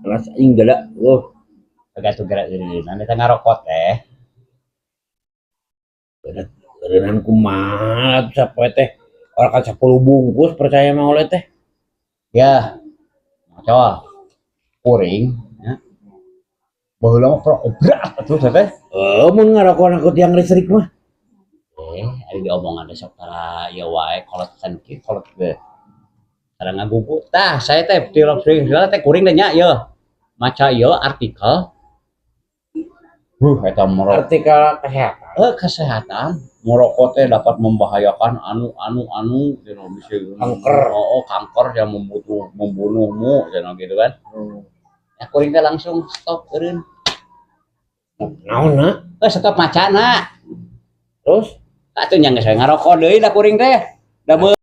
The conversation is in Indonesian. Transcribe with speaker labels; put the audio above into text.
Speaker 1: Rasa inggala. Oh,
Speaker 2: Kagak gerak ini. Nanti tengah rokok teh.
Speaker 1: berenang kumaha sapoe teh. Orang kan 10 bungkus percaya mah oleh teh.
Speaker 2: Ya, macol. Kuring. Ya. Baheula mah berat atuh teh.
Speaker 1: Mun ngarokok aku tiang listrik mah.
Speaker 2: Ari diomongan teh sok tara ieu wae kolot can kieu kolot ge. Tara ngagugu. Tah, saya teh di segala teh kuring teh nya ieu. Maca ieu artikel. Eta merokok.
Speaker 1: Artikel kesehatan.
Speaker 2: Kesehatan. Merokok teh dapat membahayakan anu bisa
Speaker 1: Kanker.
Speaker 2: Kanker yang membunuhmu gitu kan. Ya kuring teh langsung stop eureun.
Speaker 1: Naonna?
Speaker 2: Stop macana.
Speaker 1: Terus
Speaker 2: Atuh nya geus ngarokok deui da kuring teh. Da